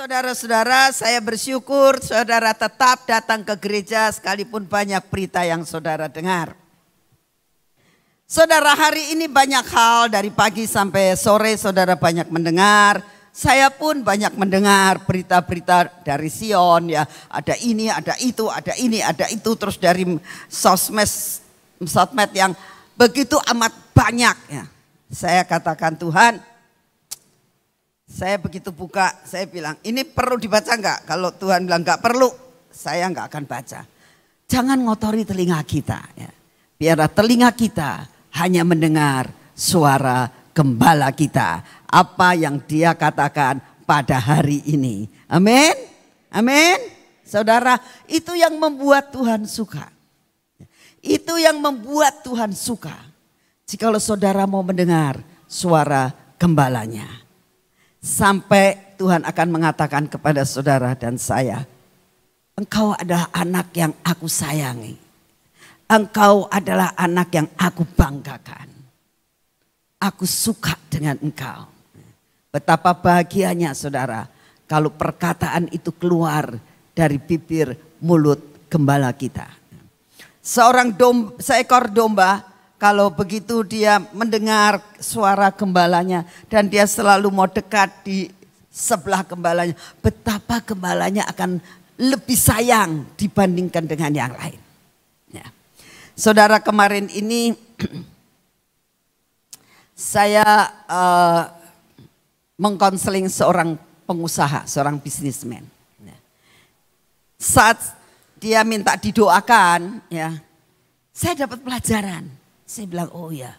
Saudara-saudara, saya bersyukur saudara tetap datang ke gereja sekalipun banyak berita yang saudara dengar. Saudara, hari ini banyak hal dari pagi sampai sore saudara banyak mendengar. Saya pun banyak mendengar berita-berita dari Sion ya. Ada ini, ada itu, ada ini, ada itu. Terus dari sosmed yang begitu amat banyak ya. Saya katakan Tuhan, saya begitu buka, saya bilang ini perlu dibaca enggak? Kalau Tuhan bilang enggak perlu, saya enggak akan baca. Jangan ngotori telinga kita ya. Biarlah telinga kita hanya mendengar suara gembala kita. Apa yang dia katakan pada hari ini. Amin. Amin. Saudara, itu yang membuat Tuhan suka. Itu yang membuat Tuhan suka. Jikalau saudara mau mendengar suara gembalanya. Sampai Tuhan akan mengatakan kepada saudara dan saya, engkau adalah anak yang aku sayangi. Engkau adalah anak yang aku banggakan. Aku suka dengan engkau. Betapa bahagianya saudara kalau perkataan itu keluar dari bibir mulut gembala kita. Seekor domba, kalau begitu dia mendengar suara gembalanya dan dia selalu mau dekat di sebelah gembalanya. Betapa gembalanya akan lebih sayang dibandingkan dengan yang lain. Ya. Saudara, kemarin ini saya mengkonseling seorang pengusaha, seorang bisnismen. Ya. Saat dia minta didoakan, ya, saya dapat pelajaran. Saya bilang, oh ya,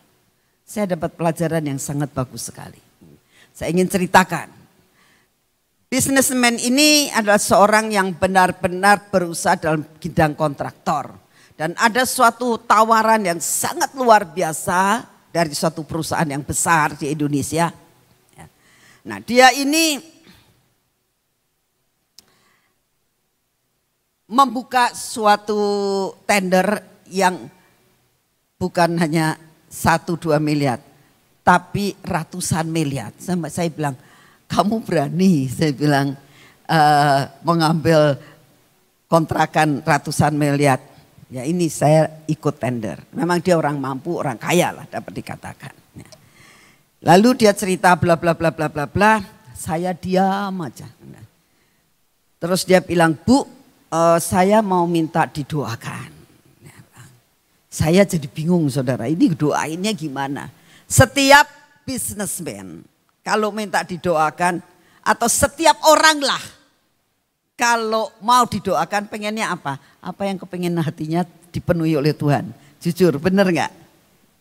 saya dapat pelajaran yang sangat bagus sekali. Saya ingin ceritakan. Businessman ini adalah seorang yang benar-benar berusaha dalam bidang kontraktor. Dan ada suatu tawaran yang sangat luar biasa dari suatu perusahaan yang besar di Indonesia. Nah, dia ini membuka suatu tender yang bukan hanya 1-2 miliar, tapi ratusan miliar. Sampai saya bilang, kamu berani, saya bilang, mengambil kontrakan ratusan miliar. Ya ini saya ikut tender. Memang dia orang mampu, orang kaya lah dapat dikatakan. Lalu dia cerita bla bla bla bla bla bla, saya diam aja. Terus dia bilang, Bu, saya mau minta didoakan. Saya jadi bingung saudara, ini doainnya gimana? Setiap businessman kalau minta didoakan atau setiap orang lah kalau mau didoakan pengennya apa? Apa yang kepengen hatinya dipenuhi oleh Tuhan. Jujur bener gak?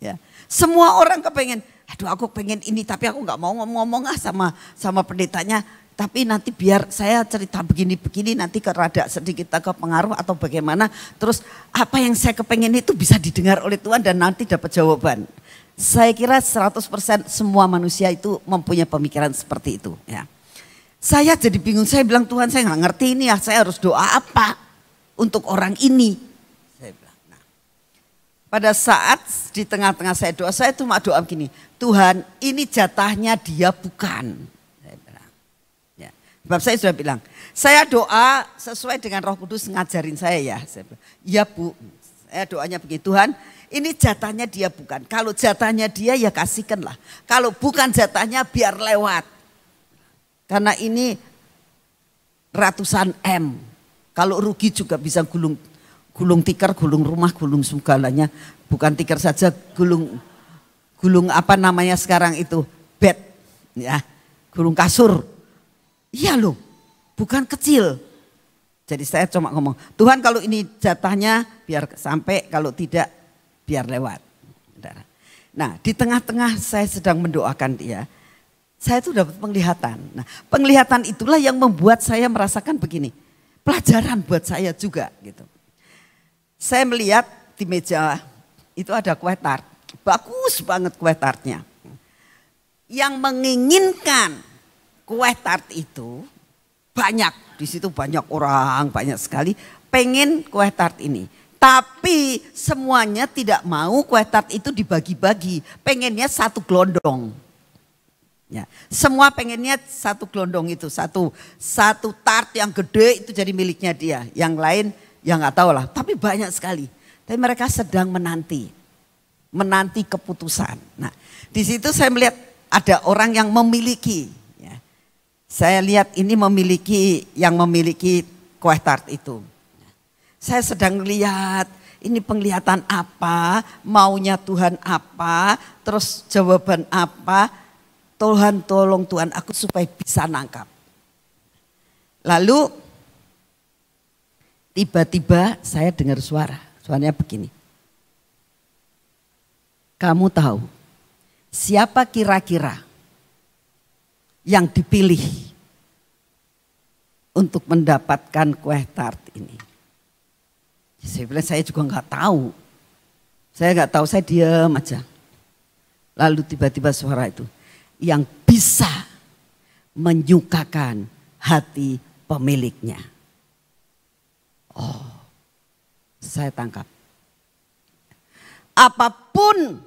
Ya. Semua orang kepengen, aduh aku pengen ini tapi aku gak mau ngomong sama pendetanya. Tapi nanti biar saya cerita begini-begini nanti rada sedikit ke pengaruh atau bagaimana. Terus apa yang saya kepengen itu bisa didengar oleh Tuhan dan nanti dapat jawaban. Saya kira 100% semua manusia itu mempunyai pemikiran seperti itu. Ya. Saya jadi bingung, saya bilang Tuhan saya gak ngerti ini ya, saya harus doa apa untuk orang ini. Saya bilang, nah. Pada saat di tengah-tengah saya doa, saya cuma doa begini, Tuhan ini jatahnya dia bukan. Sebab saya sudah bilang, saya doa sesuai dengan Roh Kudus ngajarin saya ya. Saya bilang, ya Bu, saya doanya begini, Tuhan ini jatahnya dia bukan. Kalau jatahnya dia ya kasihkanlah. Kalau bukan jatahnya biar lewat. Karena ini ratusan M. Kalau rugi juga bisa gulung tikar, gulung rumah, gulung segalanya. Bukan tikar saja, gulung apa namanya sekarang itu, bed, ya, gulung kasur. Iya loh, bukan kecil. Jadi saya cuma ngomong, Tuhan kalau ini jatahnya biar sampai, kalau tidak biar lewat. Nah di tengah-tengah saya sedang mendoakan dia, saya tuh dapat penglihatan. Nah penglihatan itulah yang membuat saya merasakan begini, pelajaran buat saya juga gitu. Saya melihat di meja itu ada kue tart, bagus banget kue tartnya. Yang menginginkan kue tart itu banyak, di situ banyak orang, banyak sekali pengen kue tart ini. Tapi semuanya tidak mau kue tart itu dibagi-bagi, pengennya satu gelondong. Ya, semua pengennya satu gelondong itu, satu tart yang gede itu jadi miliknya dia. Yang lain ya nggak tahu lah, tapi banyak sekali. Tapi mereka sedang menanti keputusan. Nah, di situ saya melihat ada orang yang memiliki. Ya. Saya lihat ini yang memiliki kue tart itu. Saya sedang lihat ini penglihatan apa, maunya Tuhan apa, terus jawaban apa. Tuhan tolong Tuhan aku supaya bisa nangkap. Lalu tiba-tiba saya dengar suaranya begini. Kamu tahu siapa kira-kira yang dipilih untuk mendapatkan kue tart ini? Saya bilang saya juga nggak tahu. Saya nggak tahu, saya diam aja. Lalu tiba-tiba suara itu. Yang bisa menyukakan hati pemiliknya. Oh, saya tangkap. Apapun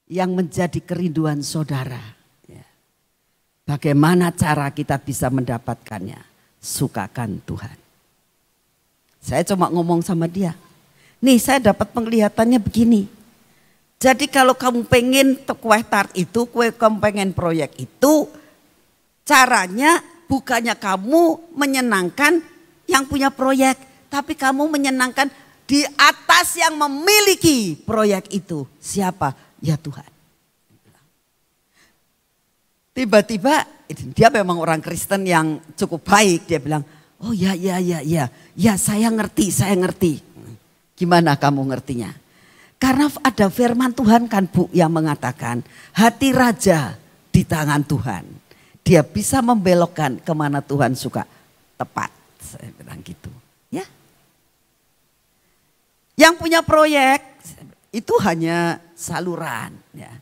yang menjadi kerinduan saudara, ya, bagaimana cara kita bisa mendapatkannya? Sukakan Tuhan. Saya cuma ngomong sama dia. Nih saya dapat penglihatannya begini. Jadi kalau kamu pengen kue tart itu, kamu pengen proyek itu, caranya bukannya kamu menyenangkan yang punya proyek, tapi kamu menyenangkan di atas yang memiliki proyek itu. Siapa? Ya Tuhan. Tiba-tiba dia memang orang Kristen yang cukup baik, dia bilang, oh ya saya ngerti. Gimana kamu ngertinya? Karena ada firman Tuhan kan Bu yang mengatakan hati raja di tangan Tuhan. Dia bisa membelokkan kemana Tuhan suka. Tepat, saya bilang gitu. Ya. Yang punya proyek itu hanya saluran. Ya.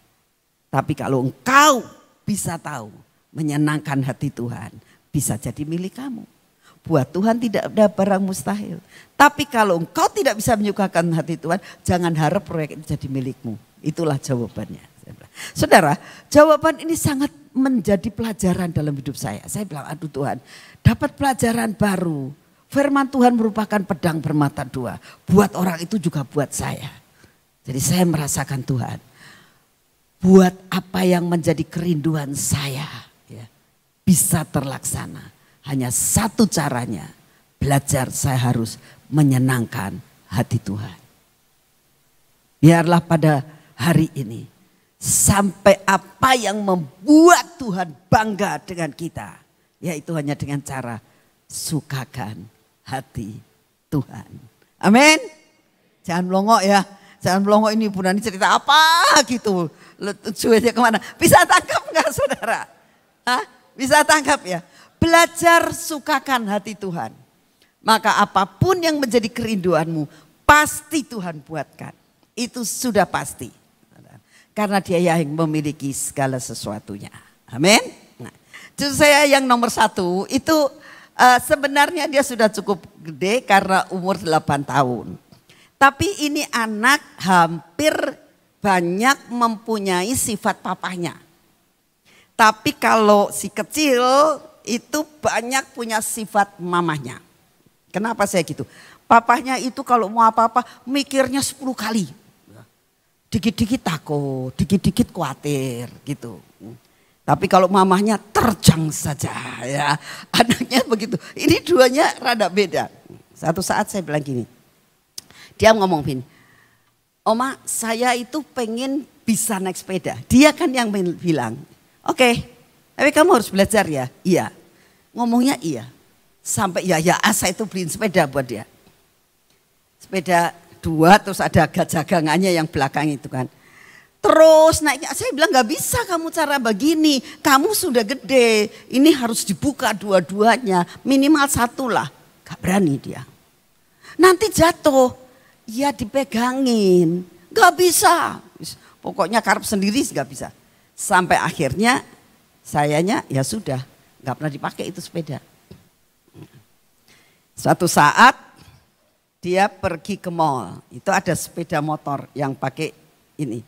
Tapi kalau engkau bisa tahu menyenangkan hati Tuhan, bisa jadi milik kamu. Buat Tuhan tidak ada barang mustahil. Tapi kalau engkau tidak bisa menyukakan hati Tuhan, jangan harap proyek itu jadi milikmu. Itulah jawabannya. Saudara, jawaban ini sangat menjadi pelajaran dalam hidup saya. Saya bilang, aduh Tuhan, dapat pelajaran baru. Firman Tuhan merupakan pedang bermata dua. Buat orang itu juga buat saya. Jadi saya merasakan Tuhan. Buat apa yang menjadi kerinduan saya, ya, bisa terlaksana. Hanya satu caranya, belajar saya harus menyenangkan hati Tuhan. Biarlah pada hari ini, sampai apa yang membuat Tuhan bangga dengan kita, yaitu hanya dengan cara sukakan hati Tuhan. Amin. Jangan melongo ya, jangan melongo ini Bu Nani cerita apa gitu. Tujuannya kemana? Bisa tangkap nggak saudara? Hah? Bisa tangkap ya? Belajar sukakan hati Tuhan. Maka apapun yang menjadi kerinduanmu, pasti Tuhan buatkan. Itu sudah pasti. Karena dia yang memiliki segala sesuatunya. Amin. Nah, justru saya yang nomor 1 itu sebenarnya dia sudah cukup gede karena umur 8 tahun. Tapi ini anak hampir banyak mempunyai sifat papahnya. Tapi kalau si kecil itu banyak punya sifat mamahnya. Kenapa saya gitu? Papahnya itu kalau mau apa-apa mikirnya 10 kali. Dikit-dikit takut, dikit-dikit khawatir gitu. Tapi kalau mamahnya terjang saja ya. Anaknya begitu. Ini duanya rada beda. Satu saat saya bilang gini. Dia ngomong Vin, Oma saya itu pengen bisa naik sepeda. Dia kan yang bilang, oke, tapi kamu harus belajar ya. Iya. Ngomongnya iya. Sampai ya saya itu beliin sepeda buat dia. Sepeda 2 terus ada gajah gangannya yang belakang itu kan. Terus naiknya, saya bilang gak bisa kamu cara begini. Kamu sudah gede, ini harus dibuka dua-duanya. Minimal 1 lah. Gak berani dia. Nanti jatuh, ya dipegangin. Gak bisa. Pokoknya karep sendiri gak bisa. Sampai akhirnya sayanya ya sudah. Gak pernah dipakai itu sepeda. Suatu saat dia pergi ke mall. Itu ada sepeda motor yang pakai ini.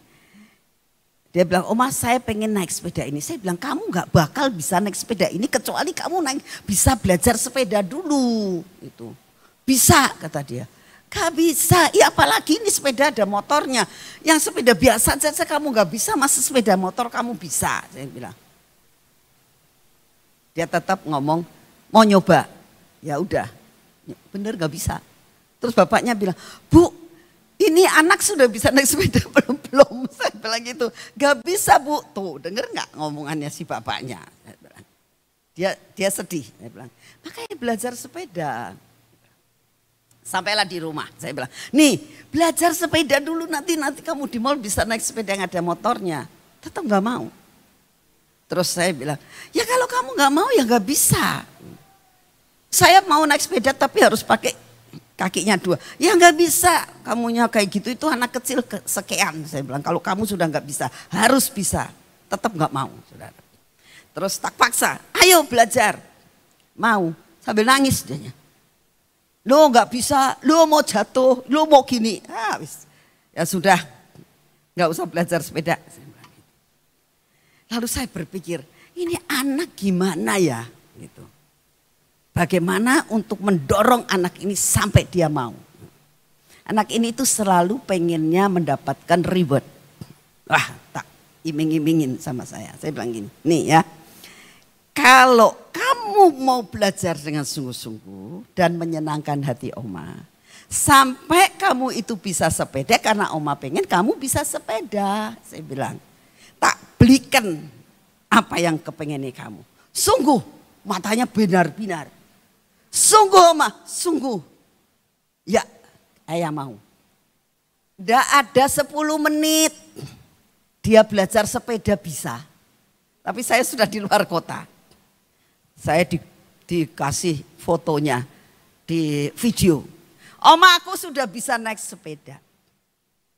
Dia bilang, Oma saya pengen naik sepeda ini. Saya bilang, kamu gak bakal bisa naik sepeda ini kecuali kamu bisa belajar sepeda dulu. Itu bisa kata dia. Gak bisa, ya apalagi ini sepeda ada motornya. Yang sepeda biasa saja kamu gak bisa, masa sepeda motor kamu bisa. Saya bilang. Dia tetap ngomong, mau nyoba. Ya udah, bener gak bisa. Terus bapaknya bilang, Bu, ini anak sudah bisa naik sepeda belum? Saya bilang gitu, gak bisa Bu. Tuh denger gak ngomongannya si bapaknya? Dia sedih. Saya bilang, makanya belajar sepeda. Sampailah di rumah, saya bilang, nih belajar sepeda dulu nanti kamu di mall bisa naik sepeda yang ada motornya. Tetap gak mau. Terus saya bilang, ya kalau kamu gak mau ya gak bisa. Saya mau naik sepeda tapi harus pakai kakinya 2. Ya nggak bisa, kamunya kayak gitu itu anak kecil sekian. Saya bilang kalau kamu sudah nggak bisa, harus bisa. Tetap nggak mau, saudara. Terus tak paksa, ayo belajar. Mau, sambil nangis dianya. Lo nggak bisa, lo mau jatuh, lo mau gini. Ya sudah, nggak usah belajar sepeda. Lalu saya berpikir, ini anak gimana ya? Gitu. Bagaimana untuk mendorong anak ini sampai dia mau. Anak ini tuh selalu pengennya mendapatkan reward. Wah tak iming-imingin sama saya. Saya bilang gini, nih ya. Kalau kamu mau belajar dengan sungguh-sungguh dan menyenangkan hati Oma. Sampai kamu itu bisa sepeda karena Oma pengen kamu bisa sepeda. Saya bilang, tak belikan apa yang kepengennya kamu. Sungguh matanya benar-benar. Sungguh Oma, sungguh. Ya, ayah mau. Tidak ada 10 menit. Dia belajar sepeda bisa. Tapi saya sudah di luar kota. Saya dikasih fotonya di video. Oma aku sudah bisa naik sepeda.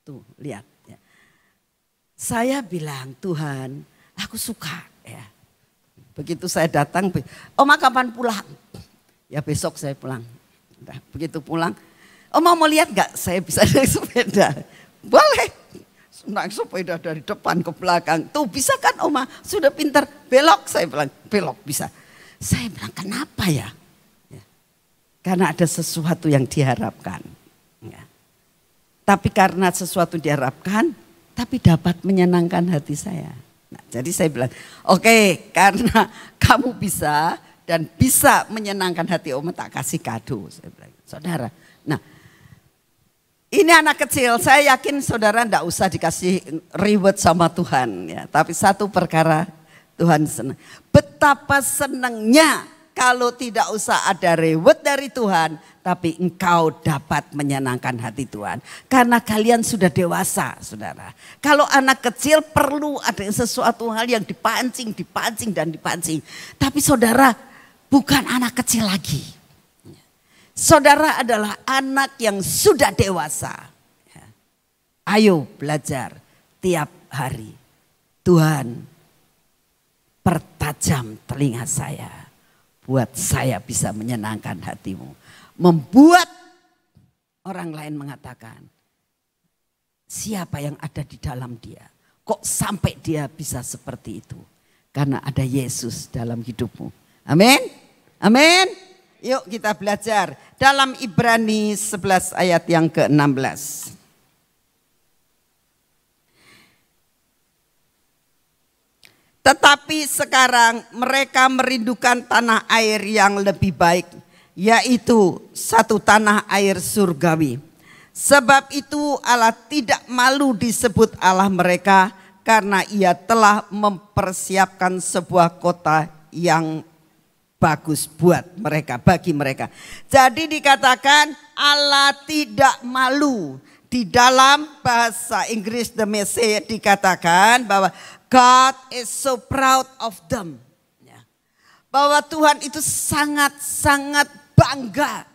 Tuh lihat. Ya. Saya bilang Tuhan aku suka ya. Begitu saya datang, Oma kapan pulang? Ya besok saya pulang. Nah, begitu pulang, Oma mau lihat gak saya bisa naik sepeda? Boleh. Naik sepeda dari depan ke belakang. Tuh bisa kan Oma? Sudah pintar. Belok saya bilang, belok bisa. Saya bilang kenapa ya? Karena ada sesuatu yang diharapkan. Ya. Tapi karena sesuatu diharapkan, tapi dapat menyenangkan hati saya. Nah, jadi saya bilang, oke, karena kamu bisa dan bisa menyenangkan hati Oma tak kasih kado. Saya bilang, saudara. Nah, ini anak kecil, saya yakin saudara enggak usah dikasih reward sama Tuhan. Ya. Tapi satu perkara Tuhan senang. Betapa senangnya kalau tidak usah ada reward dari Tuhan. Tapi engkau dapat menyenangkan hati Tuhan. Karena kalian sudah dewasa saudara. Kalau anak kecil perlu ada sesuatu hal yang dipancing dan dipancing. Tapi saudara bukan anak kecil lagi. Saudara adalah anak yang sudah dewasa. Ayo belajar tiap hari. Tuhan pertajam telinga saya. Buat saya bisa menyenangkan hatimu. Membuat orang lain mengatakan. Siapa yang ada di dalam dia. Kok sampai dia bisa seperti itu. Karena ada Yesus dalam hidupmu. Amin. Amin. Yuk kita belajar dalam Ibrani 11 ayat yang ke-16. Tetapi sekarang mereka merindukan tanah air yang lebih baik, yaitu satu tanah air surgawi. Sebab itu Allah tidak malu disebut Allah mereka, karena Ia telah mempersiapkan sebuah kota yang bagus buat mereka, bagi mereka. Jadi dikatakan Allah tidak malu. Di dalam bahasa Inggris The Message dikatakan bahwa God is so proud of them. Bahwa Tuhan itu sangat-sangat bangga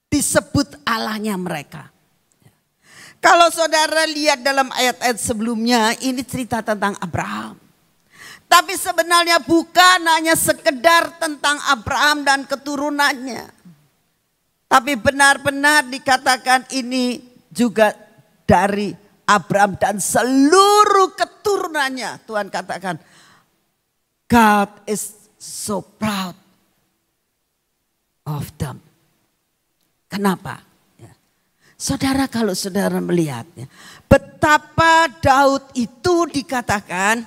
disebut Allahnya mereka. Kalau saudara lihat dalam ayat-ayat sebelumnya, ini cerita tentang Abraham. Tapi sebenarnya bukan hanya sekedar tentang Abraham dan keturunannya. Tapi benar-benar dikatakan ini juga dari Abraham dan seluruh keturunannya. Tuhan katakan, God is so proud of them. Kenapa? Ya. Saudara, kalau saudara melihatnya, betapa Daud itu dikatakan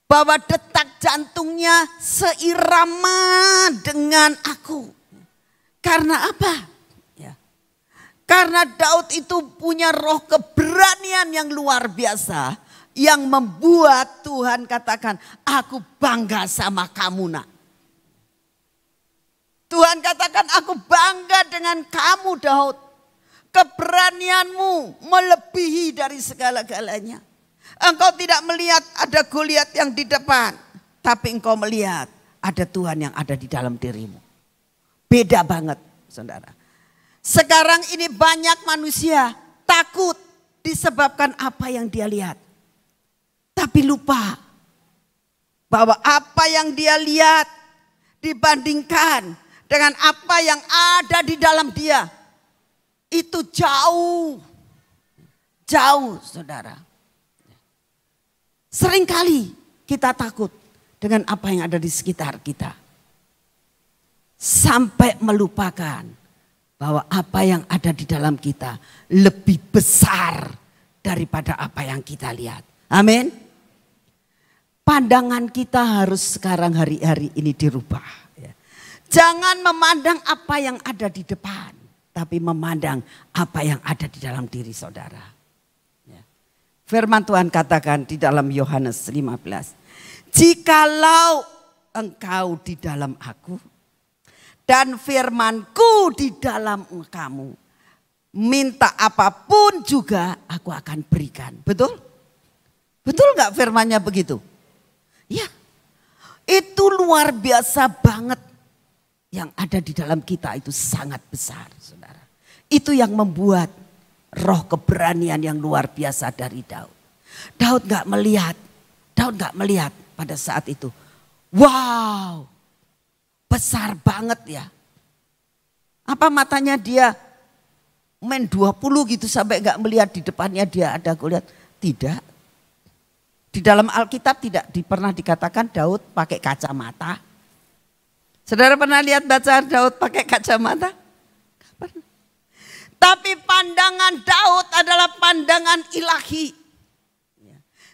bahwa detak jantungnya seirama dengan aku. Karena apa? Ya. Karena Daud itu punya roh keberanian yang luar biasa. Yang membuat Tuhan katakan, aku bangga sama kamu nak. Tuhan katakan, aku bangga dengan kamu Daud. Keberanianmu melebihi dari segala-galanya. Engkau tidak melihat ada Goliat yang di depan. Tapi engkau melihat ada Tuhan yang ada di dalam dirimu. Beda banget saudara. Sekarang ini banyak manusia takut disebabkan apa yang dia lihat. Tapi lupa bahwa apa yang dia lihat dibandingkan dengan apa yang ada di dalam dia. Itu jauh, jauh saudara. Seringkali kita takut dengan apa yang ada di sekitar kita. Sampai melupakan bahwa apa yang ada di dalam kita lebih besar daripada apa yang kita lihat. Amin. Pandangan kita harus sekarang hari-hari ini dirubah. Jangan memandang apa yang ada di depan. Tapi memandang apa yang ada di dalam diri saudara. Firman Tuhan katakan di dalam Yohanes 15. Jikalau engkau di dalam aku. Dan firmanku di dalam kamu. Minta apapun juga aku akan berikan. Betul? Betul gak firmannya begitu? Ya, itu luar biasa banget. Yang ada di dalam kita itu sangat besar saudara. Itu yang membuat roh keberanian yang luar biasa dari Daud. Daud gak melihat pada saat itu. Wow, besar banget ya. Apa matanya dia main 20 gitu sampai gak melihat di depannya dia ada Goliat? Tidak. Di dalam Alkitab tidak pernah dikatakan Daud pakai kacamata. Saudara pernah lihat baca Daud pakai kacamata? Tapi pandangan Daud adalah pandangan ilahi.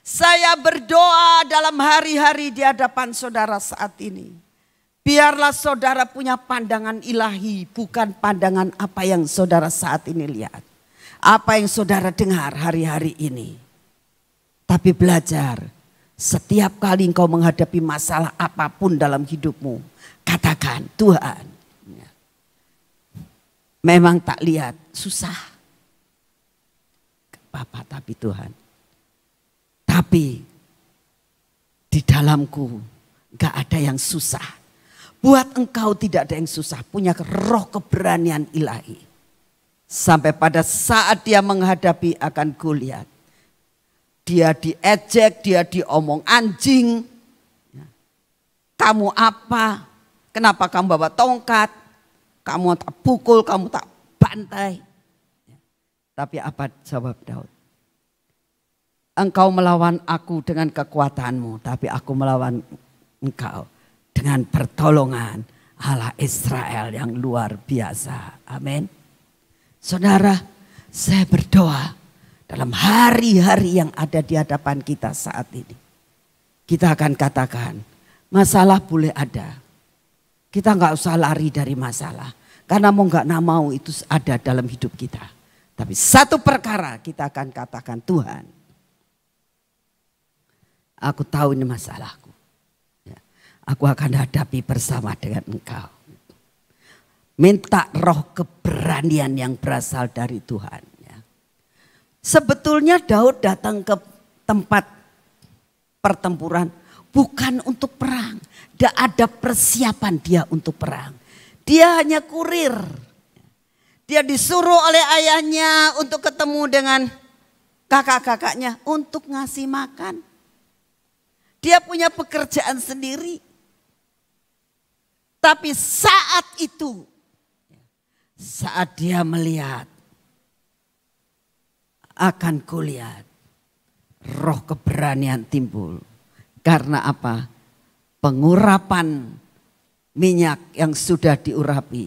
Saya berdoa dalam hari-hari di hadapan saudara saat ini. Biarlah saudara punya pandangan ilahi, bukan pandangan apa yang saudara saat ini lihat. Apa yang saudara dengar hari-hari ini. Tapi belajar, setiap kali engkau menghadapi masalah apapun dalam hidupmu, katakan Tuhan. Memang tak lihat, susah. Apa tapi Tuhan. Tapi di dalamku gak ada yang susah. Buat engkau tidak ada yang susah, punya roh keberanian ilahi. Sampai pada saat dia menghadapi akan Goliat. Dia diejek, dia diomong anjing. Kamu apa? Kenapa kamu bawa tongkat? Kamu tak pukul, kamu tak bantai. Tapi apa jawab Daud? Engkau melawan aku dengan kekuatanmu, tapi aku melawan engkau dengan pertolongan Allah Israel yang luar biasa. Amin. Saudara, saya berdoa. Dalam hari-hari yang ada di hadapan kita saat ini. Kita akan katakan masalah boleh ada. Kita gak usah lari dari masalah. Karena mau gak mau itu ada dalam hidup kita. Tapi satu perkara kita akan katakan Tuhan. Aku tahu ini masalahku. Aku akan hadapi bersama dengan engkau. Minta roh keberanian yang berasal dari Tuhan. Sebetulnya Daud datang ke tempat pertempuran bukan untuk perang. Tidak ada persiapan dia untuk perang. Dia hanya kurir. Dia disuruh oleh ayahnya untuk ketemu dengan kakak-kakaknya untuk ngasih makan. Dia punya pekerjaan sendiri. Tapi saat itu, saat dia melihat akan kulihat roh keberanian timbul. Karena apa? Pengurapan minyak yang sudah diurapi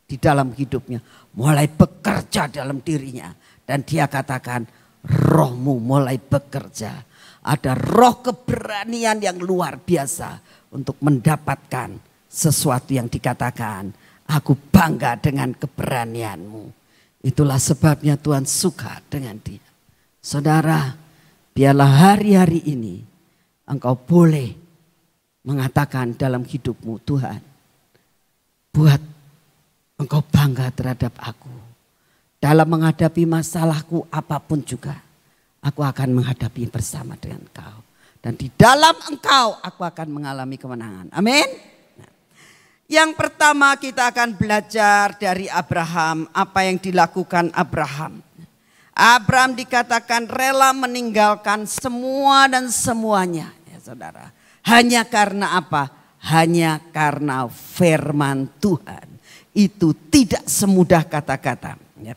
di dalam hidupnya mulai bekerja dalam dirinya. Dan dia katakan, rohmu mulai bekerja. Ada roh keberanian yang luar biasa untuk mendapatkan sesuatu yang dikatakan, aku bangga dengan keberanianmu. Itulah sebabnya Tuhan suka dengan dia. Saudara, biarlah hari-hari ini engkau boleh mengatakan dalam hidupmu, Tuhan, buat engkau bangga terhadap aku. Dalam menghadapi masalahku apapun juga, aku akan menghadapi bersama dengan engkau. Dan di dalam engkau aku akan mengalami kemenangan. Amin. Yang pertama kita akan belajar dari Abraham, apa yang dilakukan Abraham. Abraham dikatakan rela meninggalkan semua dan semuanya, ya saudara. Hanya karena apa? Hanya karena firman Tuhan. Itu tidak semudah kata-kata. Ya.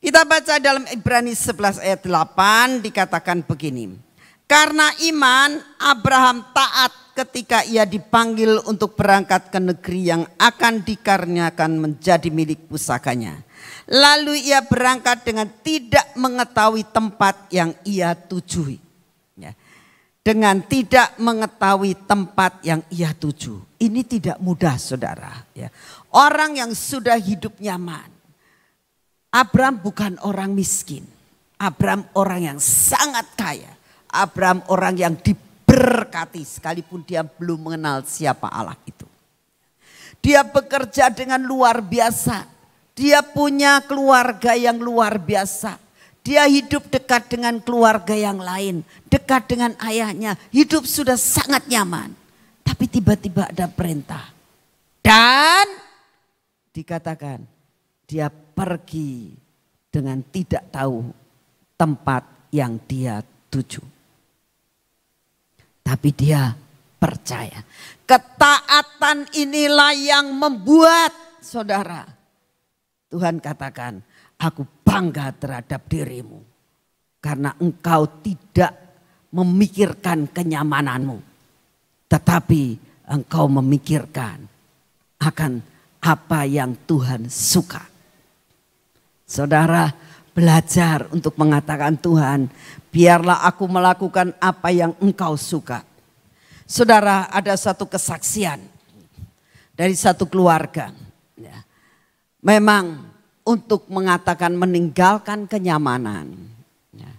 Kita baca dalam Ibrani 11 ayat 8 dikatakan begini. Karena iman Abraham taat ketika ia dipanggil untuk berangkat ke negeri yang akan dikaruniakan menjadi milik pusakanya. Lalu ia berangkat dengan tidak mengetahui tempat yang ia tujui. Ya. Dengan tidak mengetahui tempat yang ia tuju. Ini tidak mudah saudara. Ya. Orang yang sudah hidup nyaman. Abraham bukan orang miskin. Abraham orang yang sangat kaya. Abraham orang yang diberkati sekalipun dia belum mengenal siapa Allah itu. Dia bekerja dengan luar biasa. Dia punya keluarga yang luar biasa. Dia hidup dekat dengan keluarga yang lain. Dekat dengan ayahnya. Hidup sudah sangat nyaman. Tapi tiba-tiba ada perintah. Dan dikatakan dia pergi dengan tidak tahu tempat yang dia tuju. Tapi dia percaya. Ketaatan inilah yang membuat saudara. Tuhan katakan, aku bangga terhadap dirimu. Karena engkau tidak memikirkan kenyamananmu. Tetapi engkau memikirkan akan apa yang Tuhan suka. Saudara belajar untuk mengatakan Tuhan, biarlah aku melakukan apa yang engkau suka. Saudara, ada satu kesaksian dari satu keluarga. Ya. Memang untuk mengatakan meninggalkan kenyamanan. Ya.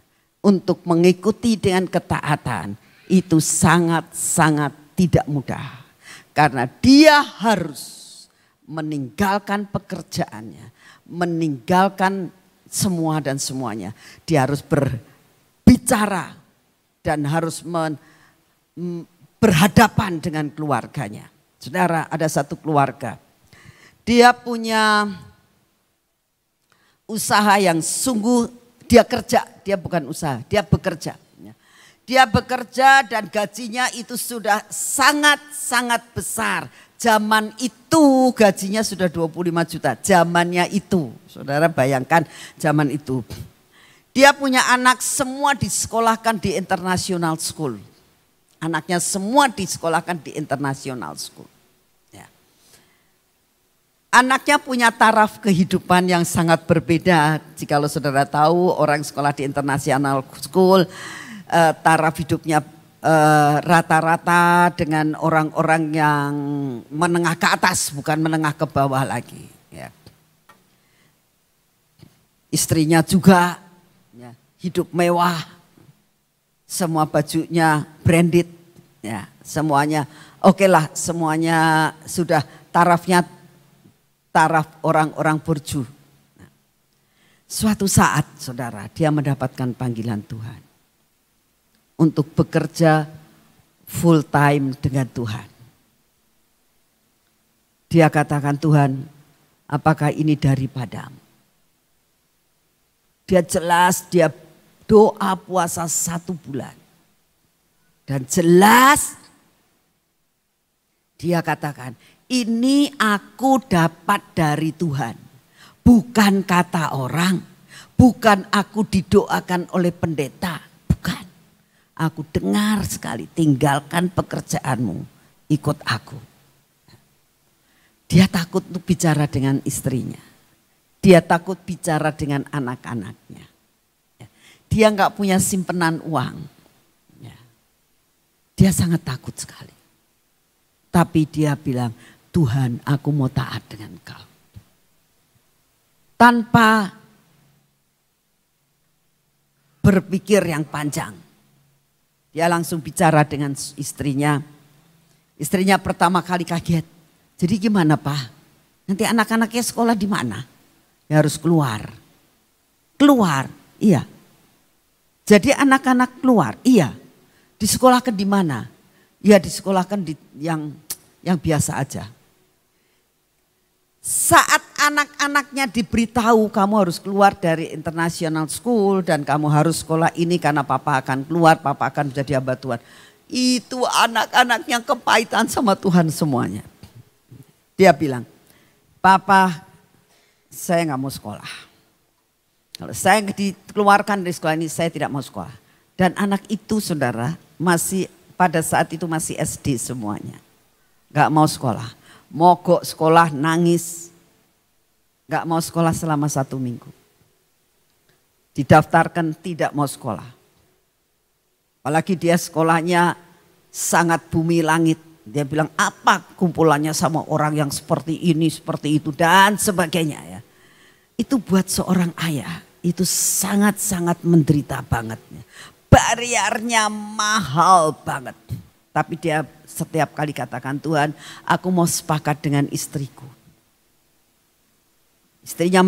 Untuk mengikuti dengan ketaatan. Itu sangat-sangat tidak mudah. Karena dia harus meninggalkan pekerjaannya. Meninggalkan semua dan semuanya. Dia harus berbicara dan harus berhadapan dengan keluarganya. Saudara, ada satu keluarga. Dia punya usaha yang sungguh dia kerja. Dia bukan usaha, dia bekerja. Dia bekerja dan gajinya itu sudah sangat-sangat besar. Zaman itu gajinya sudah 25 juta. Zamannya itu. Saudara bayangkan zaman itu. Dia punya anak semua disekolahkan di international school. Anaknya semua disekolahkan di international school. Ya. Anaknya punya taraf kehidupan yang sangat berbeda. Jikalau saudara tahu orang sekolah di international school. Taraf hidupnya rata-rata dengan orang-orang yang menengah ke atas, bukan menengah ke bawah lagi. Ya. Istrinya juga ya, hidup mewah, semua bajunya branded, ya, semuanya oke lah, semuanya sudah tarafnya taraf orang-orang burju. Nah, suatu saat saudara dia mendapatkan panggilan Tuhan. Untuk bekerja full time dengan Tuhan. Dia katakan Tuhan, apakah ini daripadamu? Dia jelas dia doa puasa 1 bulan. Dan jelas dia katakan, ini aku dapat dari Tuhan. Bukan kata orang, Bukan aku didoakan oleh pendeta, bukan. Aku dengar sekali, tinggalkan pekerjaanmu, ikut aku. Dia takut untuk bicara dengan istrinya. Dia takut bicara dengan anak-anaknya. Dia nggak punya simpenan uang. Dia sangat takut sekali. Tapi dia bilang, Tuhan, aku mau taat dengan Kau. Tanpa berpikir yang panjang. Dia langsung bicara dengan istrinya. Istrinya pertama kali kaget. Jadi gimana Pak? Nanti anak-anaknya sekolah di mana? Ya harus keluar. Keluar, iya. Jadi anak-anak keluar, iya. Disekolahkan di mana? Ya disekolahkan di yang biasa aja. Saat anak-anaknya diberitahu kamu harus keluar dari international school dan kamu harus sekolah ini karena papa akan keluar, papa akan menjadi hamba Tuhan. Itu anak-anaknya kepahitan sama Tuhan semuanya. Dia bilang, Papa saya nggak mau sekolah. Kalau saya dikeluarkan dari sekolah ini saya tidak mau sekolah. Dan anak itu saudara masih pada saat itu masih SD semuanya. Nggak mau sekolah. Mogok sekolah, nangis. Gak mau sekolah selama 1 minggu. Didaftarkan tidak mau sekolah. Apalagi dia sekolahnya sangat bumi langit. Dia bilang apa kumpulannya sama orang yang seperti ini, seperti itu dan sebagainya ya. Itu buat seorang ayah itu sangat-sangat menderita banget. Bayarnya mahal banget. Tapi dia setiap kali katakan Tuhan aku mau sepakat dengan istriku. Istrinya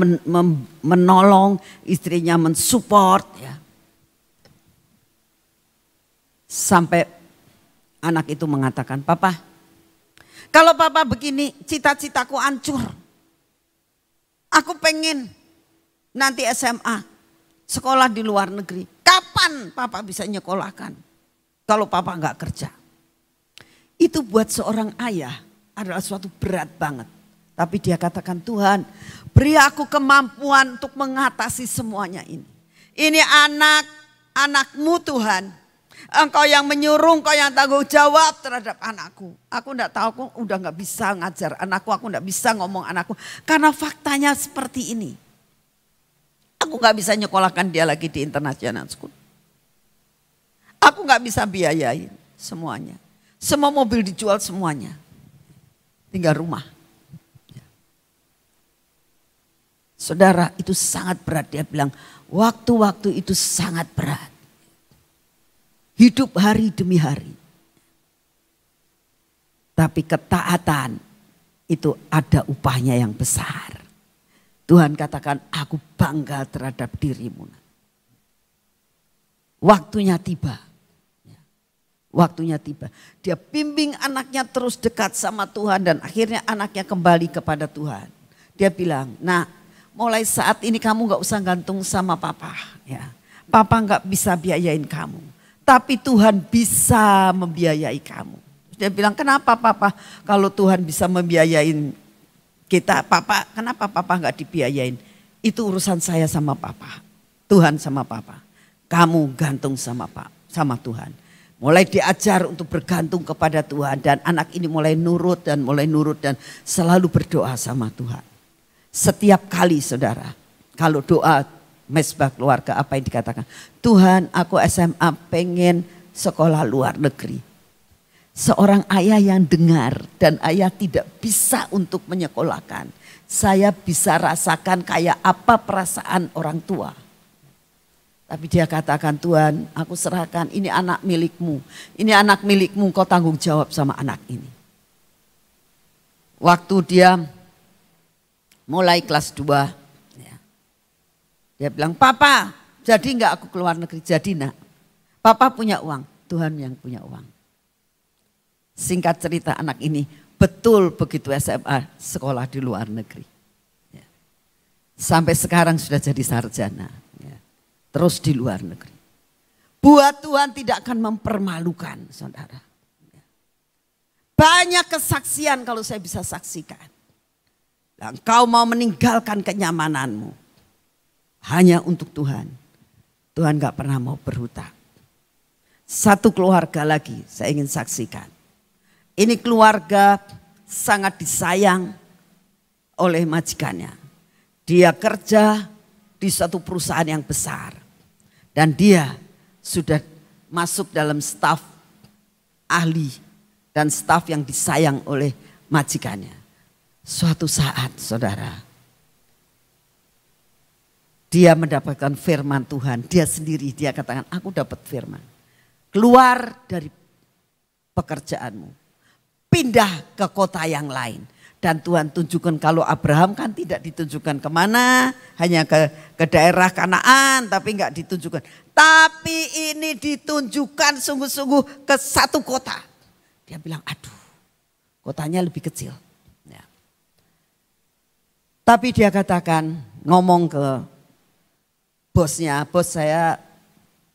menolong, istrinya mensupport ya. Sampai anak itu mengatakan, Papa kalau Papa begini cita-citaku hancur. Aku pengen nanti SMA sekolah di luar negeri. Kapan Papa bisa nyekolahkan kalau Papa nggak kerja? Itu buat seorang ayah adalah suatu berat banget. Tapi dia katakan Tuhan beri aku kemampuan untuk mengatasi semuanya ini. Ini anak-anakmu Tuhan. Engkau yang menyuruh, engkau yang tanggung jawab terhadap anakku. Aku enggak tahu, aku udah gak bisa ngajar anakku, aku enggak bisa ngomong anakku. Karena faktanya seperti ini. Aku gak bisa nyekolahkan dia lagi di international school. Aku gak bisa biayain semuanya. Semua mobil dijual semuanya. Tinggal rumah. Saudara itu sangat berat. Dia bilang waktu-waktu itu sangat berat. Hidup hari demi hari. Tapi ketaatan itu ada upahnya yang besar. Tuhan katakan aku bangga terhadap dirimu. Waktunya tiba. Waktunya tiba. Dia bimbing anaknya terus dekat sama Tuhan dan akhirnya anaknya kembali kepada Tuhan. Dia bilang, nah mulai saat ini kamu gak usah gantung sama papa. Ya, papa gak bisa biayain kamu. Tapi Tuhan bisa membiayai kamu. Dia bilang kenapa papa kalau Tuhan bisa membiayain kita. Papa kenapa papa gak dibiayain. Itu urusan saya sama papa. Tuhan sama papa. Kamu gantung sama Tuhan. Mulai diajar untuk bergantung kepada Tuhan dan anak ini mulai nurut dan selalu berdoa sama Tuhan. Setiap kali saudara, kalau doa mesbah keluarga apa yang dikatakan? Tuhan aku SMA pengen sekolah luar negeri. Seorang ayah yang dengar dan ayah tidak bisa untuk menyekolahkan. Saya bisa rasakan kayak apa perasaan orang tua. Tapi dia katakan Tuhan aku serahkan ini anak milikmu. Ini anak milikmu kau tanggung jawab sama anak ini. Waktu dia mulai kelas 2. Ya, dia bilang Papa jadi enggak aku keluar negeri? Jadi nak. Papa punya uang. Tuhan yang punya uang. Singkat cerita anak ini betul begitu SMA sekolah di luar negeri. Ya. Sampai sekarang sudah jadi sarjana. Terus di luar negeri. Buat Tuhan tidak akan mempermalukan saudara. Banyak kesaksian kalau saya bisa saksikan. Engkau mau meninggalkan kenyamananmu. hanya untuk Tuhan. Tuhan gak pernah mau berhutang. Satu keluarga lagi saya ingin saksikan. Ini keluarga sangat disayang oleh majikannya. Dia kerja di suatu perusahaan yang besar. Dan dia sudah masuk dalam staf ahli dan staf yang disayang oleh majikannya. Suatu saat saudara, dia mendapatkan firman Tuhan. Dia sendiri, dia katakan, aku dapat firman. Keluar dari pekerjaanmu. Pindah ke kota yang lain. Dan Tuhan tunjukkan, kalau Abraham kan tidak ditunjukkan kemana. Hanya ke daerah Kanaan, tapi enggak ditunjukkan. Tapi ini ditunjukkan sungguh-sungguh ke satu kota. Dia bilang, aduh, kotanya lebih kecil. Ya. Tapi dia katakan, ngomong ke bosnya, bos saya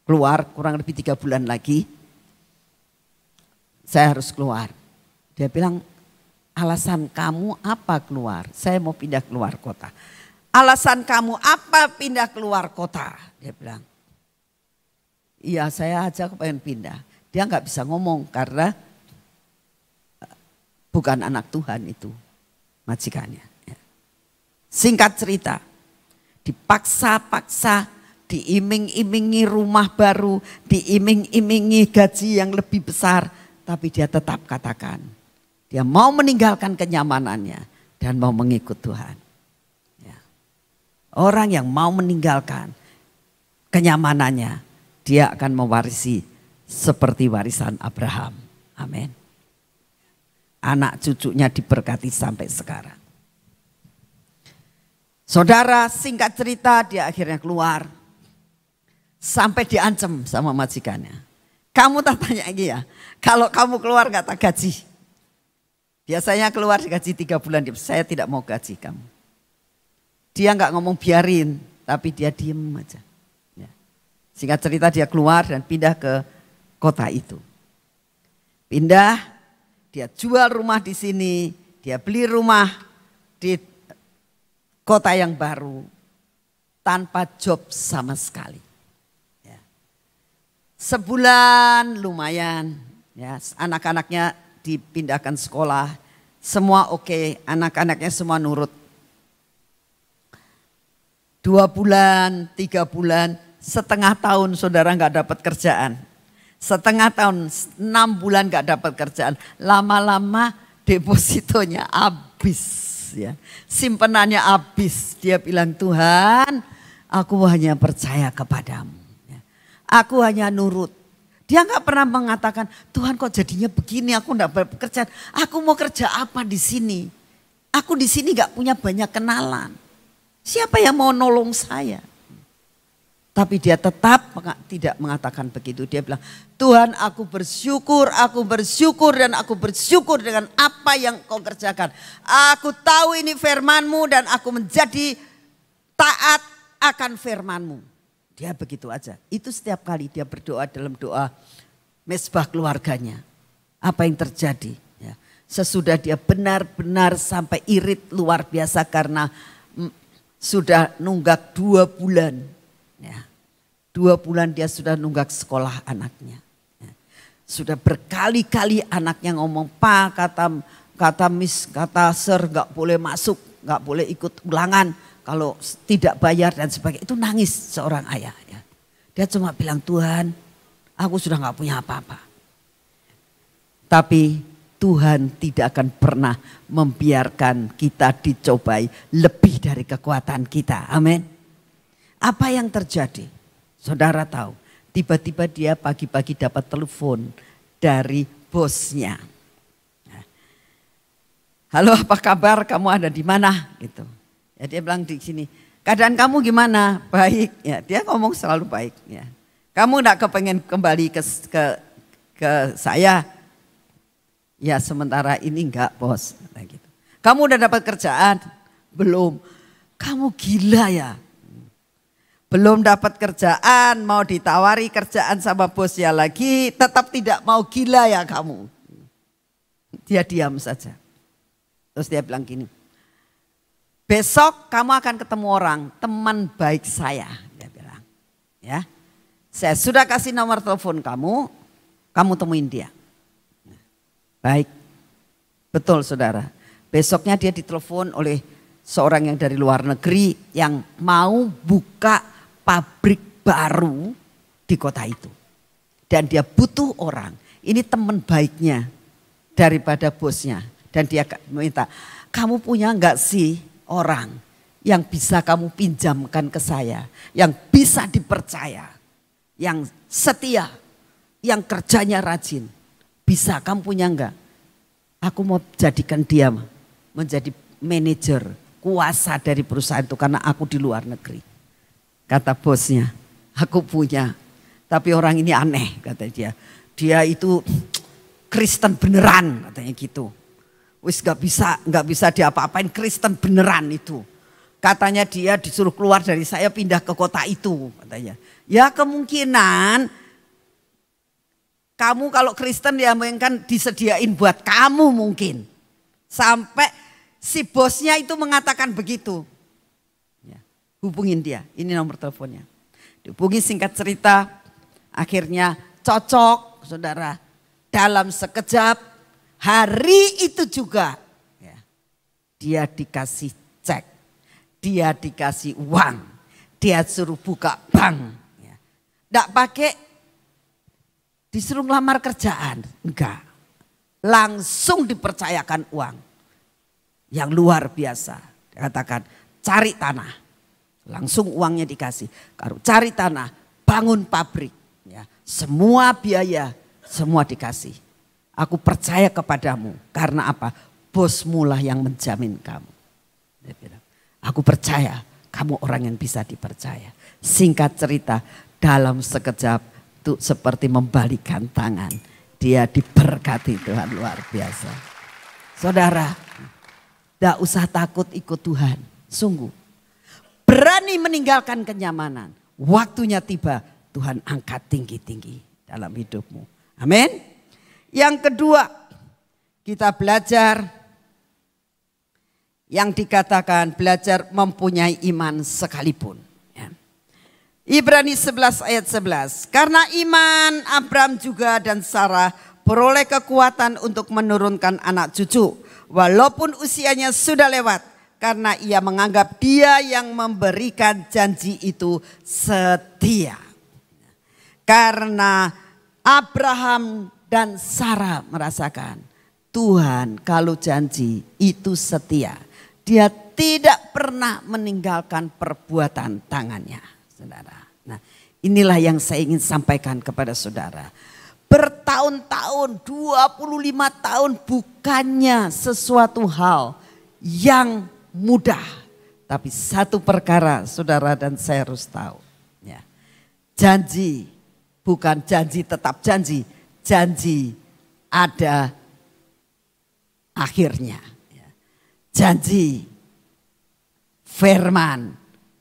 keluar kurang lebih 3 bulan lagi. Saya harus keluar. Dia bilang, alasan kamu apa keluar? Saya mau pindah keluar kota. Alasan kamu apa pindah keluar kota? Dia bilang, iya saya aja pengen pindah. Dia nggak bisa ngomong karena bukan anak Tuhan itu majikannya. Singkat cerita, dipaksa-paksa, diiming-imingi rumah baru, diiming-imingi gaji yang lebih besar. Tapi dia tetap katakan, dia mau meninggalkan kenyamanannya dan mau mengikut Tuhan. Ya. Orang yang mau meninggalkan kenyamanannya, dia akan mewarisi seperti warisan Abraham. Amin. Anak cucunya diberkati sampai sekarang. Saudara, singkat cerita, dia akhirnya keluar. Sampai diancam sama majikannya. Kamu tak tanya lagi ya, kalau kamu keluar gak tak gaji. Biasanya keluar gaji 3 bulan, saya tidak mau gaji kamu. Dia gak ngomong biarin, tapi dia diem aja. Ya. Singkat cerita dia keluar dan pindah ke kota itu. Pindah, dia jual rumah di sini, dia beli rumah di kota yang baru tanpa job sama sekali. Ya. Sebulan lumayan, ya, anak-anaknya dipindahkan sekolah, semua oke, anak-anaknya semua nurut. 2 bulan, 3 bulan, setengah tahun saudara nggak dapat kerjaan. Setengah tahun, 6 bulan nggak dapat kerjaan. Lama-lama depositonya habis, ya, simpenannya habis. Dia bilang, Tuhan, aku hanya percaya kepadamu. Ya. Aku hanya nurut. Dia nggak pernah mengatakan, Tuhan kok jadinya begini, aku nggak bekerja. Aku mau kerja apa di sini? Aku di sini nggak punya banyak kenalan. Siapa yang mau nolong saya? Tapi dia tetap tidak mengatakan begitu. Dia bilang, Tuhan aku bersyukur dan aku bersyukur dengan apa yang kau kerjakan. Aku tahu ini firman-Mu dan aku menjadi taat akan firman-Mu. Dia begitu aja. Itu setiap kali dia berdoa dalam doa mesbah keluarganya. Apa yang terjadi? Ya. Sesudah dia benar-benar sampai irit luar biasa karena sudah nunggak 2 bulan. Ya. 2 bulan dia sudah nunggak sekolah anaknya. Ya. Sudah berkali-kali anaknya ngomong, Pak kata Miss, kata Sir gak boleh masuk, gak boleh ikut ulangan. Kalau tidak bayar dan sebagainya, itu nangis seorang ayah. Ya. Dia cuma bilang, Tuhan aku sudah gak punya apa-apa. Tapi Tuhan tidak akan pernah membiarkan kita dicobai lebih dari kekuatan kita. Amin. Apa yang terjadi? Saudara tahu, tiba-tiba dia pagi-pagi dapat telepon dari bosnya. Halo, apa kabar? Kamu ada di mana? Gitu. Ya, dia bilang di sini, keadaan kamu gimana? Baik. Ya, dia ngomong selalu baik. Ya. Kamu enggak kepengen kembali ke saya? Ya sementara ini enggak bos. Gitu. Kamu udah dapat kerjaan? Belum. Kamu gila ya? Belum dapat kerjaan, mau ditawari kerjaan sama bosnya lagi, tetap tidak mau, gila ya kamu? Dia diam saja. Terus dia bilang gini, besok kamu akan ketemu orang, teman baik saya. Dia bilang, ya, saya sudah kasih nomor telepon kamu, kamu temuin dia. Baik, betul saudara. Besoknya dia ditelepon oleh seorang yang dari luar negeri yang mau buka pabrik baru di kota itu. Dan dia butuh orang, ini teman baiknya daripada bosnya. Dan dia minta, kamu punya enggak sih orang yang bisa kamu pinjamkan ke saya, yang bisa dipercaya, yang setia, yang kerjanya rajin. Bisa, kamu punya enggak? Aku mau jadikan dia menjadi manajer, kuasa dari perusahaan itu karena aku di luar negeri. Kata bosnya, aku punya, tapi orang ini aneh kata dia. Dia itu Kristen beneran katanya gitu. Wis gak bisa diapa-apain, Kristen beneran itu. Katanya dia disuruh keluar dari saya pindah ke kota itu katanya. Ya kemungkinan kamu kalau Kristen ya mungkin disediain buat kamu mungkin. Sampai si bosnya itu mengatakan begitu. Ya, hubungin dia, ini nomor teleponnya. Dihubungi singkat cerita, akhirnya cocok saudara. Dalam sekejap, hari itu juga ya, dia dikasih cek, dia dikasih uang, dia suruh buka bank. Ya. Nggak pakai disuruh ngelamar kerjaan, enggak. Langsung dipercayakan uang yang luar biasa. Dia katakan cari tanah, langsung uangnya dikasih. Cari tanah, bangun pabrik, ya. Semua biaya, semua dikasih. Aku percaya kepadamu karena apa? Bosmu lah yang menjamin kamu. Dia bilang, aku percaya kamu orang yang bisa dipercaya. Singkat cerita, dalam sekejap itu seperti membalikan tangan. Dia diberkati Tuhan luar biasa. Saudara, tidak usah takut ikut Tuhan. Sungguh, berani meninggalkan kenyamanan. Waktunya tiba, Tuhan angkat tinggi-tinggi dalam hidupmu. Amin. Yang kedua, kita belajar yang dikatakan belajar mempunyai iman sekalipun. Ya. Ibrani 11 ayat 11. Karena iman Abraham juga dan Sarah beroleh kekuatan untuk menurunkan anak cucu. Walaupun usianya sudah lewat. Karena ia menganggap dia yang memberikan janji itu setia. Karena Abraham dan Sarah merasakan Tuhan kalau janji itu setia. Dia tidak pernah meninggalkan perbuatan tangannya. Saudara. Nah, inilah yang saya ingin sampaikan kepada saudara. Bertahun-tahun, 25 tahun bukannya sesuatu hal yang mudah. Tapi satu perkara saudara dan saya harus tahu. Ya. Janji bukan janji tetap janji. Janji ada akhirnya. Janji firman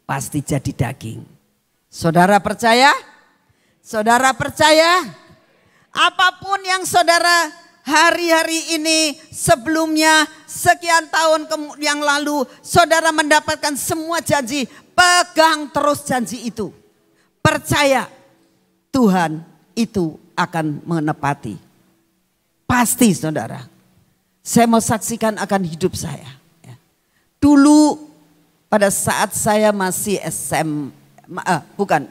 pasti jadi daging. Saudara percaya? Saudara percaya? Apapun yang saudara hari-hari ini sebelumnya sekian tahun yang lalu saudara mendapatkan semua janji. Pegang terus janji itu. Percaya Tuhan itu akan menepati. Pasti saudara. Saya mau saksikan akan hidup saya. Dulu pada saat saya masih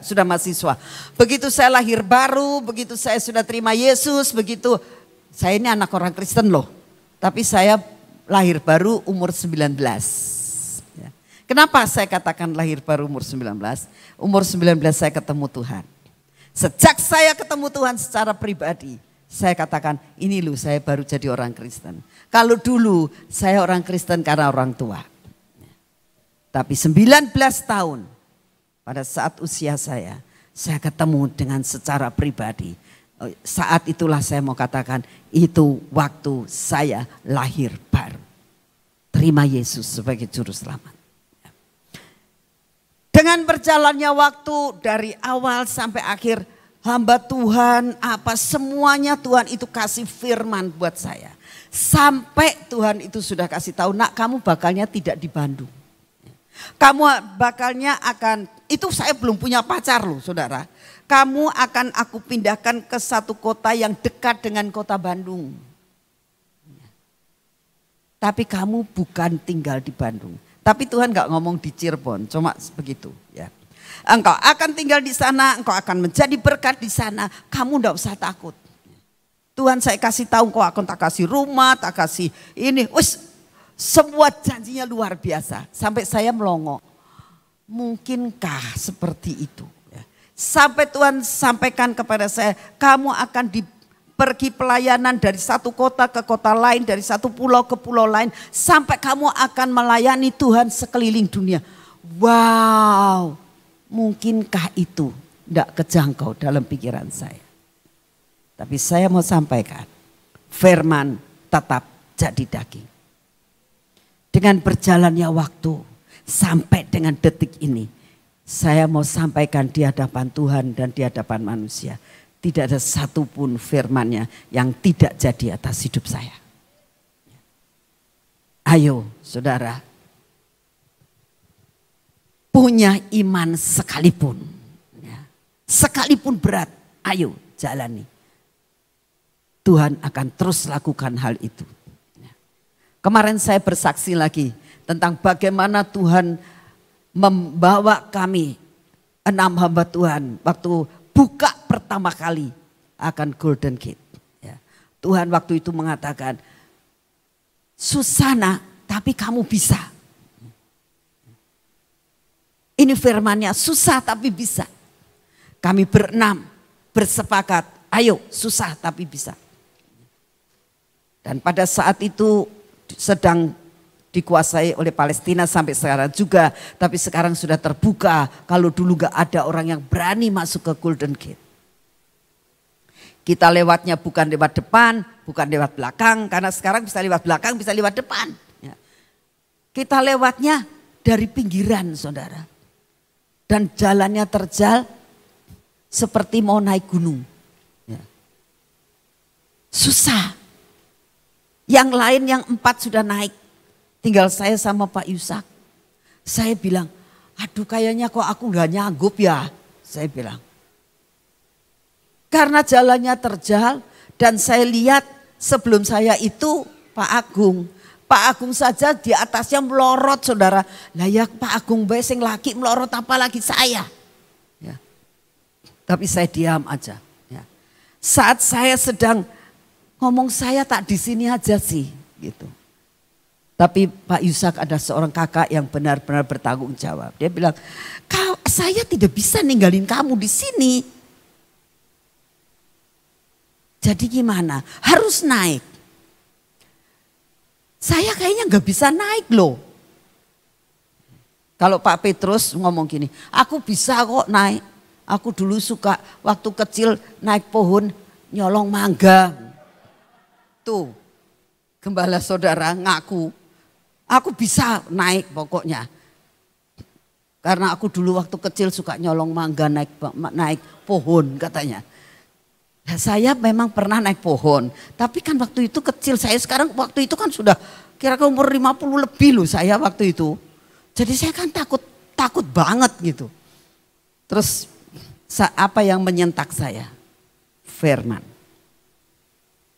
sudah mahasiswa. Begitu saya lahir baru, begitu saya sudah terima Yesus, begitu saya ini anak orang Kristen loh. Tapi saya lahir baru umur 19. Kenapa saya katakan lahir baru umur 19? Umur 19 saya ketemu Tuhan. Sejak saya ketemu Tuhan secara pribadi, saya katakan ini loh saya baru jadi orang Kristen. Kalau dulu saya orang Kristen karena orang tua. Tapi 19 tahun pada saat usia saya ketemu dengan secara pribadi. Saat itulah saya mau katakan itu waktu saya lahir baru. Terima Yesus sebagai juru selamat. Dengan berjalannya waktu dari awal sampai akhir, hamba Tuhan apa semuanya Tuhan itu kasih firman buat saya. Sampai Tuhan itu sudah kasih tahu, nak kamu bakalnya tidak di Bandung. Kamu bakalnya akan, itu saya belum punya pacar loh saudara. Kamu akan aku pindahkan ke satu kota yang dekat dengan kota Bandung. Tapi kamu bukan tinggal di Bandung. Tapi Tuhan gak ngomong di Cirebon, cuma begitu ya. Engkau akan tinggal di sana, engkau akan menjadi berkat di sana. Kamu gak usah takut. Tuhan saya kasih tahu engkau akan tak kasih rumah, tak kasih ini. Semua janjinya luar biasa. Sampai saya melongo. Mungkinkah seperti itu? Sampai Tuhan sampaikan kepada saya, kamu akan pergi pelayanan dari satu kota ke kota lain, dari satu pulau ke pulau lain. Sampai kamu akan melayani Tuhan sekeliling dunia. Wow, mungkinkah itu? Tidak kejangkau dalam pikiran saya. Tapi saya mau sampaikan, firman tetap jadi daging. Dengan berjalannya waktu sampai dengan detik ini, saya mau sampaikan di hadapan Tuhan dan di hadapan manusia. Tidak ada satupun firman-Nya yang tidak jadi atas hidup saya. Ayo saudara, punya iman sekalipun. Sekalipun berat, ayo jalani. Tuhan akan terus lakukan hal itu. Kemarin saya bersaksi lagi tentang bagaimana Tuhan membawa kami 6 hamba Tuhan waktu buka pertama kali akan Golden Gate. Ya. Tuhan waktu itu mengatakan, Susana tapi kamu bisa. Ini firmannya, susah tapi bisa. Kami berenam bersepakat, ayo susah tapi bisa. Dan pada saat itu sedang dikuasai oleh Palestina sampai sekarang juga. Tapi sekarang sudah terbuka. Kalau dulu gak ada orang yang berani masuk ke Golden Gate. Kita lewatnya bukan lewat depan, bukan lewat belakang. Karena sekarang bisa lewat belakang, bisa lewat depan. Kita lewatnya dari pinggiran saudara. Dan jalannya terjal seperti mau naik gunung. Susah. Yang lain yang 4 sudah naik. Tinggal saya sama Pak Yusak. Saya bilang, aduh kayaknya kok aku gak nyanggup ya. Saya bilang. Karena jalannya terjal dan saya lihat sebelum saya itu Pak Agung. Pak Agung saja di atasnya melorot saudara. Lah ya Pak Agung beseng lagi melorot apalagi saya. Ya. Tapi saya diam aja. Ya. Saat saya sedang ngomong saya tak di sini aja sih gitu. Tapi Pak Yusak ada seorang kakak yang benar-benar bertanggung jawab. Dia bilang, saya tidak bisa ninggalin kamu di sini. Jadi gimana? Harus naik. Saya kayaknya gak bisa naik loh. Kalau Pak Petrus ngomong gini, aku bisa kok naik. Aku dulu suka waktu kecil naik pohon nyolong mangga. Tuh, gembala saudara ngaku, aku bisa naik pokoknya. Karena aku dulu waktu kecil suka nyolong mangga naik pohon katanya. Ya, saya memang pernah naik pohon, tapi kan waktu itu kecil. Saya sekarang waktu itu kan sudah kira-kira umur 50 lebih loh saya waktu itu. Jadi saya kan takut banget gitu. Terus apa yang menyentak saya? Firman.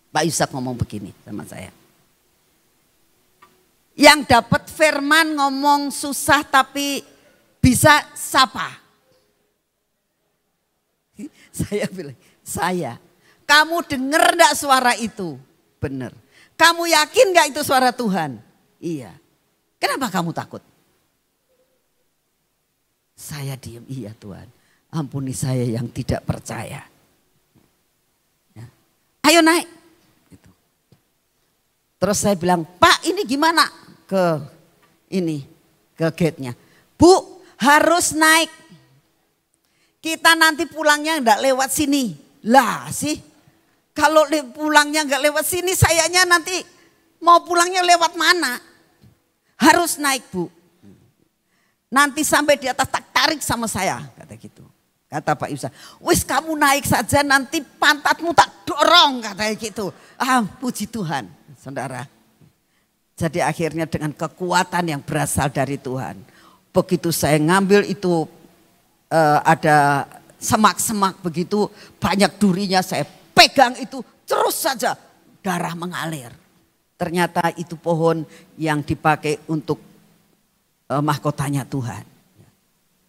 Pak Yusak ngomong begini sama saya. Yang dapat firman ngomong susah tapi bisa siapa? Saya bilang, saya. Kamu dengar enggak suara itu? Benar. Kamu yakin enggak itu suara Tuhan? Iya. Kenapa kamu takut? Saya diam, iya Tuhan. Ampuni saya yang tidak percaya. Ya. Ayo naik. Terus saya bilang, Pak ini gimana ke gate-nya. Bu harus naik. Kita nanti pulangnya enggak lewat sini. Lah sih, kalau pulangnya enggak lewat sini sayanya nanti mau pulangnya lewat mana? Harus naik Bu. Nanti sampai di atas tak tarik sama saya, kata gitu. Kata Pak Yusak, wis kamu naik saja nanti pantatmu tak dorong, katanya gitu. Puji Tuhan. Saudara, jadi akhirnya dengan kekuatan yang berasal dari Tuhan, Begitu saya ngambil itu ada semak-semak begitu, banyak durinya, saya pegang itu terus saja darah mengalir. Ternyata itu pohon yang dipakai untuk mahkotanya Tuhan.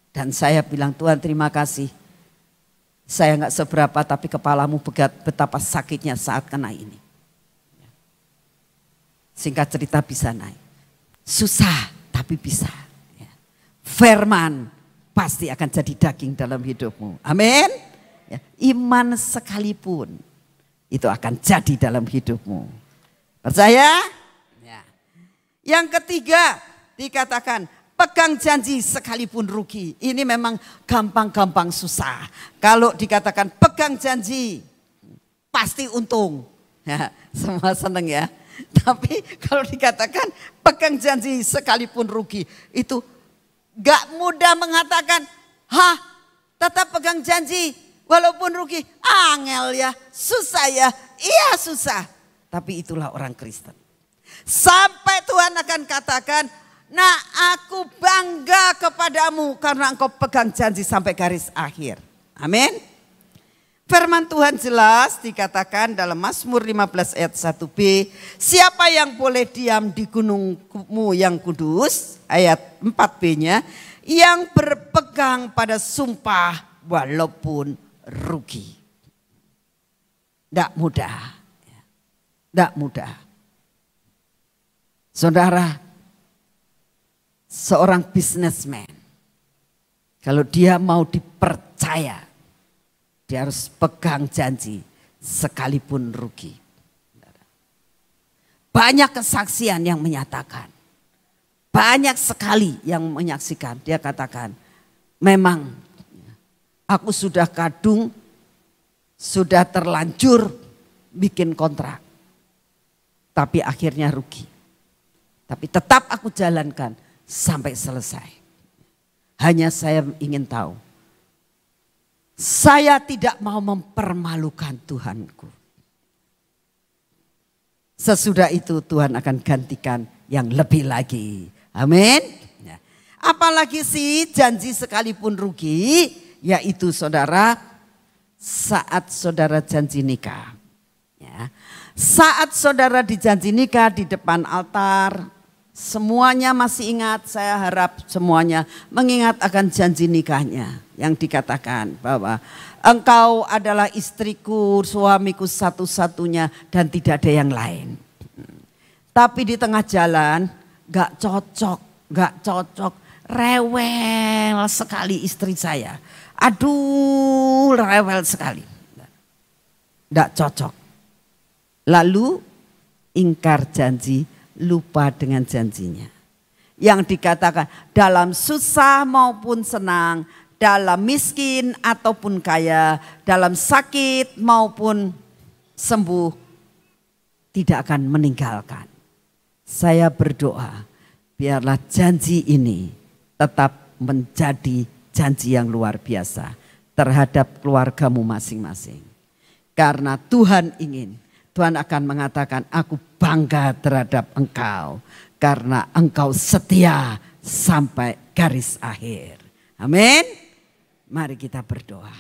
Dan saya bilang, Tuhan terima kasih. Saya nggak seberapa tapi kepalamu betapa sakitnya saat kena ini. Singkat cerita bisa naik. Susah tapi bisa. Firman pasti akan jadi daging dalam hidupmu. Amin. Iman sekalipun itu akan jadi dalam hidupmu. Percaya? Ya. Yang ketiga dikatakan pegang janji sekalipun rugi. Ini memang gampang-gampang susah. Kalau dikatakan pegang janji pasti untung. Ya, semua seneng ya. Tapi kalau dikatakan pegang janji sekalipun rugi itu gak mudah mengatakan, tetap pegang janji walaupun rugi. Angel ya, susah ya, iya susah. Tapi itulah orang Kristen. Sampai Tuhan akan katakan, nah aku bangga kepadamu karena engkau pegang janji sampai garis akhir. Amin. Firman Tuhan jelas dikatakan dalam Mazmur 15 ayat 1b. Siapa yang boleh diam di gunungmu yang kudus, ayat 4b-nya. Yang berpegang pada sumpah walaupun rugi. Tidak mudah. Tidak mudah. Saudara, seorang businessman, kalau dia mau dipercaya, dia harus pegang janji sekalipun rugi. Banyak kesaksian yang menyatakan, banyak sekali yang menyaksikan. Dia katakan, memang aku sudah kadung, sudah terlanjur bikin kontrak. Tapi akhirnya rugi. Tapi tetap aku jalankan sampai selesai. Hanya saya ingin tahu, saya tidak mau mempermalukan Tuhanku. Sesudah itu Tuhan akan gantikan yang lebih lagi. Amin. Apalagi sih janji sekalipun rugi, yaitu saudara saat saudara janji nikah. Ya. Saat saudara dijanji nikah di depan altar, semuanya masih ingat, saya harap semuanya mengingat akan janji nikahnya. Yang dikatakan bahwa engkau adalah istriku, suamiku satu-satunya dan tidak ada yang lain. Tapi di tengah jalan gak cocok, rewel sekali istri saya. Aduh rewel sekali. Gak cocok. Lalu ingkar janji, lupa dengan janjinya. Yang dikatakan dalam susah maupun senang, dalam miskin ataupun kaya, dalam sakit maupun sembuh, tidak akan meninggalkan. Saya berdoa, biarlah janji ini tetap menjadi janji yang luar biasa terhadap keluargamu masing-masing. Karena Tuhan ingin, Tuhan akan mengatakan, aku bangga terhadap engkau karena engkau setia sampai garis akhir. Amin. Mari kita berdoa.